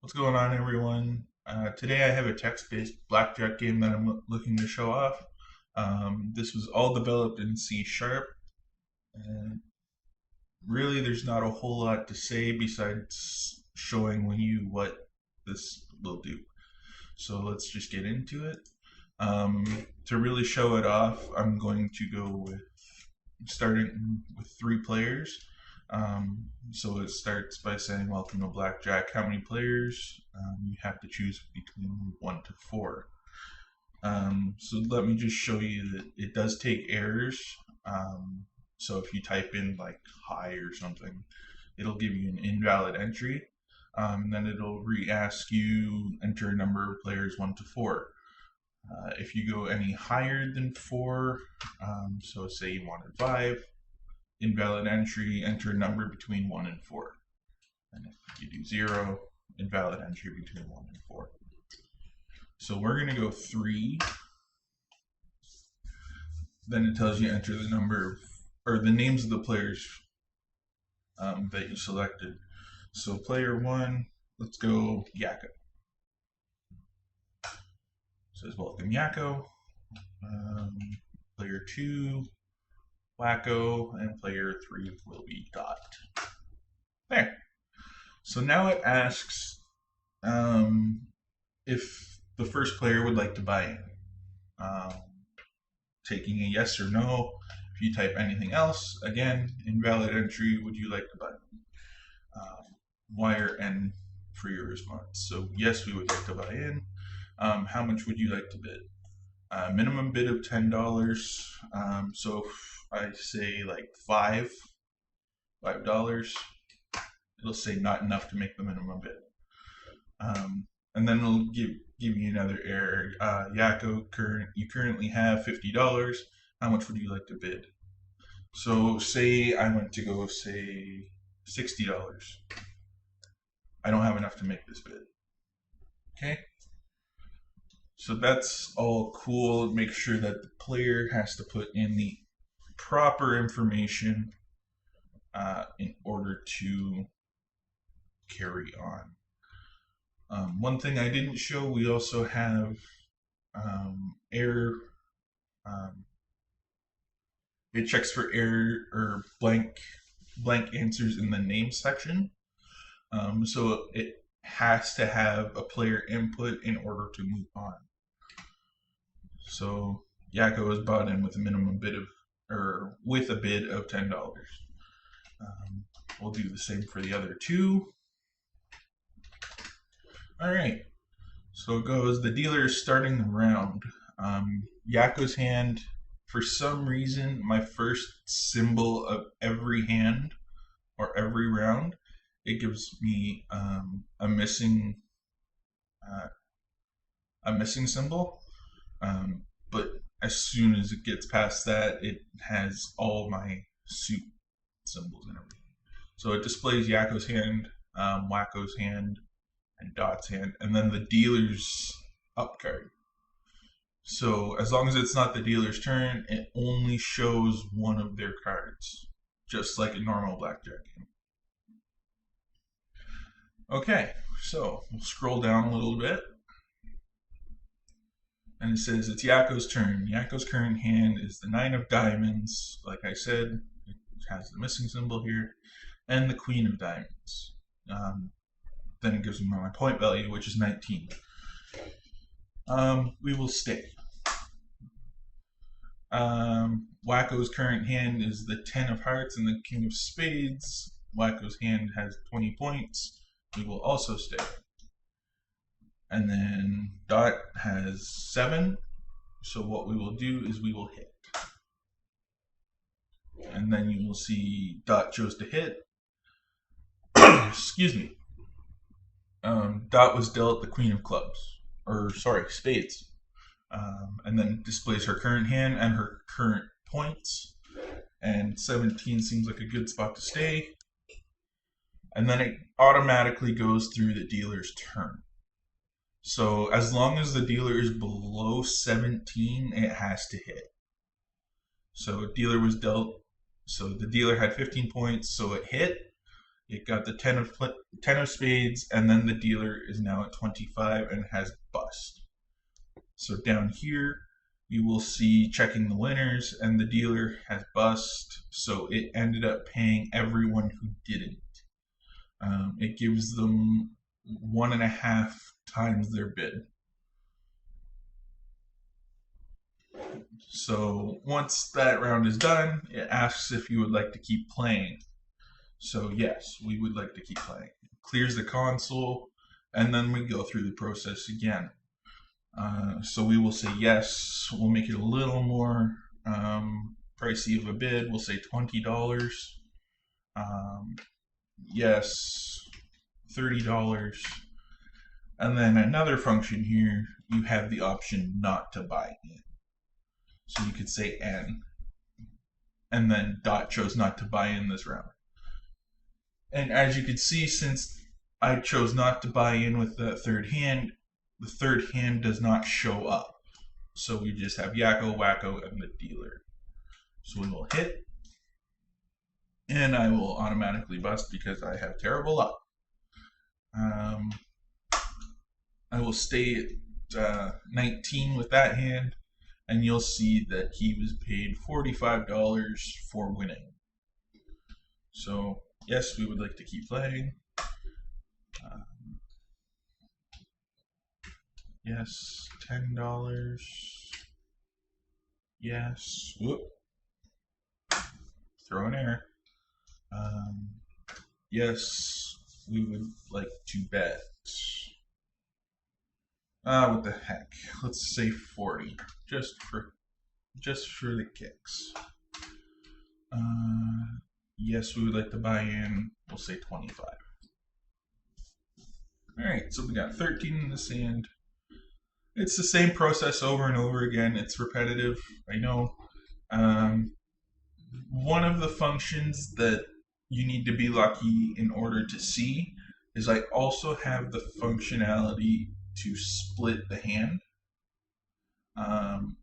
What's going on, everyone? Today I have a text-based blackjack game that I'm looking to show off. This was all developed in C Sharp, and really there's not a whole lot to say besides showing you what this will do. So let's just get into it. To really show it off, I'm going to go with starting with 3 players. So it starts by saying, welcome to Blackjack. How many players? You have to choose between 1 to 4. So let me just show you that it does take errors. So if you type in like high or something, it'll give you an invalid entry. Then it'll re-ask you, enter a number of players 1 to 4. If you go any higher than 4, so say you wanted 5, invalid entry, enter a number between 1 and 4. And if you do 0, invalid entry between 1 and 4. So we're going to go 3. Then it tells you enter the number of, or the names of the players that you selected. So player 1, let's go Yakko. It says welcome Yakko. Player 2, Wacko, and player 3 will be Dot. There. So now it asks if the first player would like to buy in. Taking a yes or no. If you type anything else, again, invalid entry, would you like to buy in? Y or N for your response. So yes, we would like to buy in. How much would you like to bid? Minimum bid of $10. So if I say like $5, it'll say not enough to make the minimum bid. And then it'll give you another error. Yakko, you currently have $50. How much would you like to bid? So say I went to go say $60. I don't have enough to make this bid. Okay. So that's all cool. Make sure that the player has to put in the proper information in order to carry on. One thing I didn't show, we also have error. It checks for error or blank answers in the name section. So it has to have a player input in order to move on. So Yakko is bought in with a minimum bid of, or with a bid of $10. We'll do the same for the other 2. All right. So it goes, the dealer is starting the round. Yakko's hand, for some reason, my first symbol of every hand or every round, it gives me a missing symbol. But as soon as it gets past that, it has all my suit symbols and everything. So it displays Yakko's hand, Wacko's hand, and Dot's hand, and then the dealer's up card. So as long as it's not the dealer's turn, it only shows one of their cards, just like a normal blackjack game. Okay, so we'll scroll down a little bit. And it says it's Yakko's turn. Yakko's current hand is the 9 of diamonds. Like I said, it has the missing symbol here. And the Queen of diamonds. Then it gives me my point value, which is 19. We will stay. Wacko's current hand is the 10 of hearts and the King of spades. Wacko's hand has 20 points. We will also stay. And then Dot has 7. So what we will do is we will hit. And then you will see Dot chose to hit. Excuse me. Dot was dealt the Queen of clubs. Or, sorry, spades. And then displays her current hand and her current points. And 17 seems like a good spot to stay. And then it automatically goes through the dealer's turn. So as long as the dealer is below 17, it has to hit. So dealer was dealt, so the dealer had 15 points, so it hit. It got the 10 of spades, and then the dealer is now at 25 and has bust. So down here, you will see checking the winners, and the dealer has bust, so it ended up paying everyone who didn't. It gives them 1.5 times their bid. So once that round is done, it asks if you would like to keep playing. So yes, we would like to keep playing. Clears the console, and then we go through the process again. So we will say yes. We'll make it a little more pricey of a bid. We'll say $20. Yes, $30. And then another function here, you have the option not to buy in. So you could say N, and then Dot chose not to buy in this round. And as you can see, since I chose not to buy in with the third hand does not show up. So we just have Yakko, Wacko, and the dealer. So we will hit, and I will automatically bust because I have terrible luck. I will stay at 19 with that hand, and you'll see that he was paid $45 for winning. So yes, we would like to keep playing. Yes, $10. Yes. Whoop. Throw an error. Yes, we would like to bet. What the heck? Let's say 40, just for the kicks. Yes, we would like to buy in. We'll say 25. All right, so we got 13 in this hand. It's the same process over and over again. It's repetitive, I know. One of the functions that you need to be lucky in order to see is I also have the functionality to split the hand.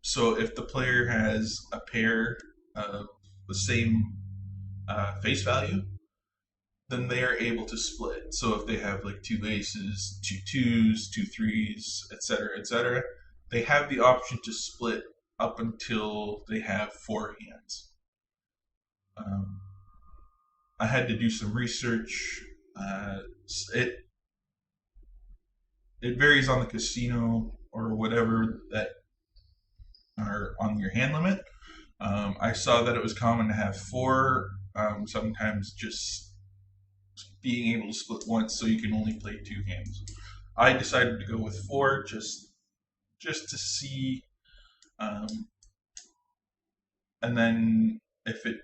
So if the player has a pair of the same face value, then they are able to split. So if they have like 2 aces, 2 twos, 2 threes, etc., they have the option to split up until they have 4 hands. I had to do some research. It varies on the casino or whatever that are on your hand limit. I saw that it was common to have 4. Sometimes just being able to split once, so you can only play 2 hands. I decided to go with 4 just to see, and then if you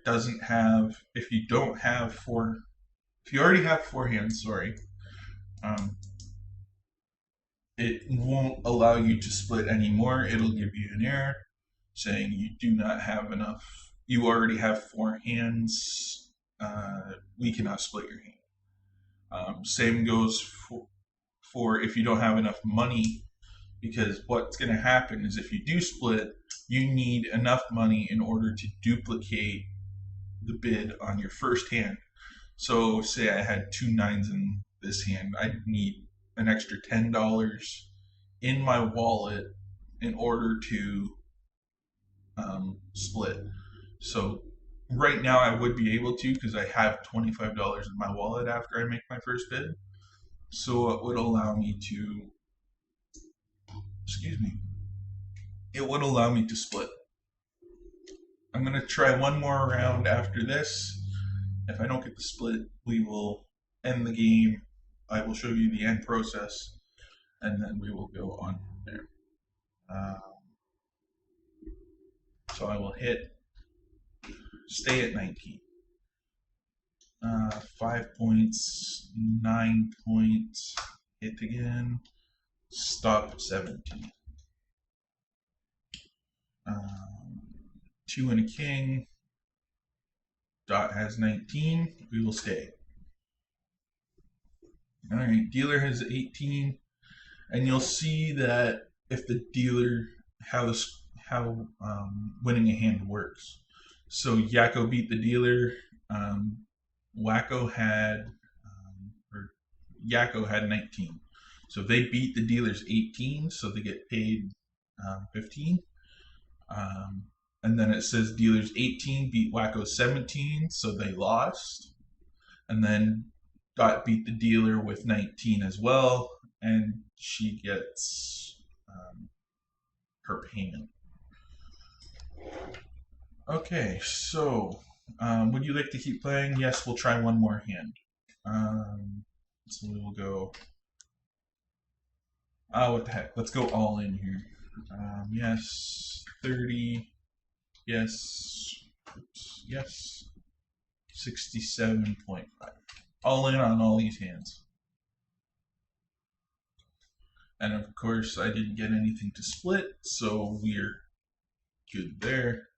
already have 4 hands, sorry, it won't allow you to split anymore. It'll give you an error saying you do not have enough. You already have 4 hands. We cannot split your hand. Same goes for if you don't have enough money, because what's going to happen is if you do split, you need enough money in order to duplicate the bid on your first hand. So say I had 2 9s in this hand, I'd need an extra $10 in my wallet in order to split. So right now I would be able to, because I have $25 in my wallet after I make my first bid. So it would allow me to, it would allow me to split. I'm going to try one more round after this. If I don't get the split, we will end the game. I will show you the end process, and then we will go on from there. So I will hit, stay at 19. 5 points, 9 points, hit again, stop at 17. 2 and a king. Dot has 19. We will stay. All right, dealer has 18, and you'll see that if the dealer how winning a hand works. So Yakko beat the dealer. Wacko had Yakko had 19. So they beat the dealer's 18, so they get paid 15. Um, and then it says dealer's 18 beat Wacko's 17, so they lost. And then Dot beat the dealer with 19 as well, and she gets her payment. Okay, so would you like to keep playing? Yes, we'll try one more hand. So we will go. What the heck? Let's go all in here. Yes, 30. Yes. Oops, yes. 67.5. All in on all these hands. And of course, I didn't get anything to split, so we're good there.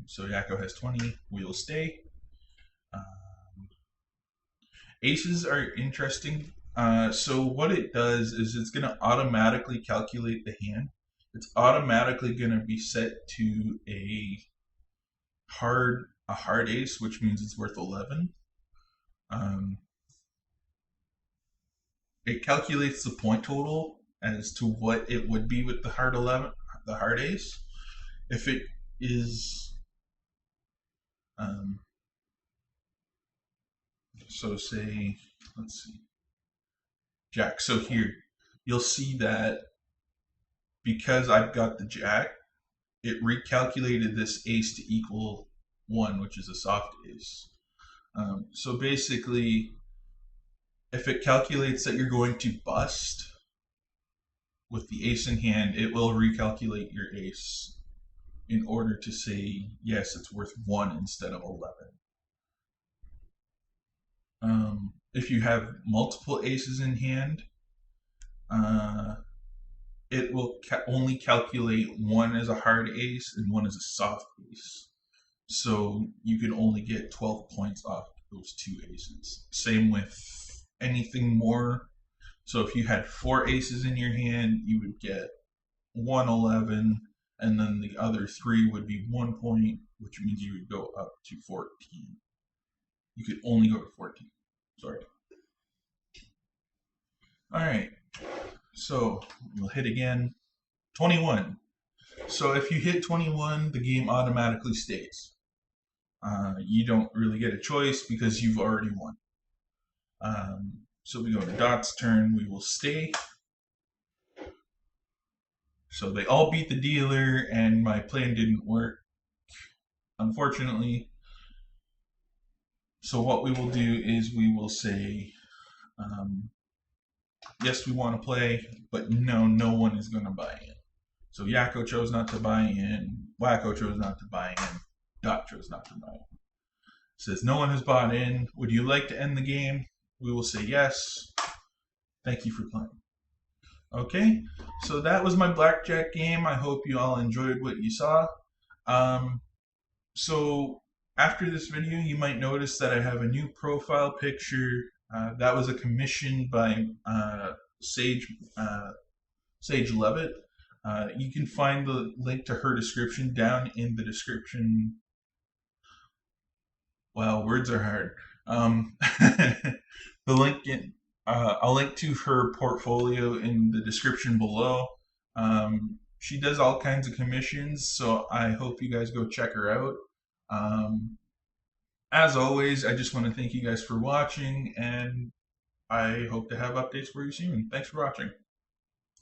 So Yakko has 20. We will stay. Aces are interesting. So what it does is it's going to automatically calculate the hand. It's automatically going to be set to a hard ace, which means it's worth 11. It calculates the point total as to what it would be with the hard 11, the hard ace. If it is, so say, let's see, Jack. So here, you'll see that because I've got the Jack, it recalculated this ace to equal 1, which is a soft ace. So basically, if it calculates that you're going to bust with the ace in hand, it will recalculate your ace in order to say, yes, it's worth 1 instead of 11. If you have multiple aces in hand, it will only calculate 1 as a hard ace and 1 as a soft ace. So you can only get 12 points off those 2 aces. Same with anything more. So if you had 4 aces in your hand, you would get 111, and then the other 3 would be 1 point, which means you would go up to 14. You could only go to 14. Sorry. All right. So we'll hit again. 21. So if you hit 21, the game automatically stays. You don't really get a choice because you've already won. So we go to Dot's turn. We will stay. So they all beat the dealer, and my plan didn't work, unfortunately. So what we will do is we will say, yes, we want to play, but no one is going to buy in. So Yakko chose not to buy in, Wacko chose not to buy in, Dot chose not to buy in. It says no one has bought in. Would you like to end the game? We will say yes. Thank you for playing. Okay, so that was my blackjack game. I hope you all enjoyed what you saw. So after this video, you might notice that I have a new profile picture. That was a commission by Saige Levett. You can find the link to her description down in the description. Wow, words are hard. The link in, I'll link to her portfolio in the description below. She does all kinds of commissions, so I hope you guys go check her out. As always, I just want to thank you guys for watching, and I hope to have updates for you soon. Thanks for watching.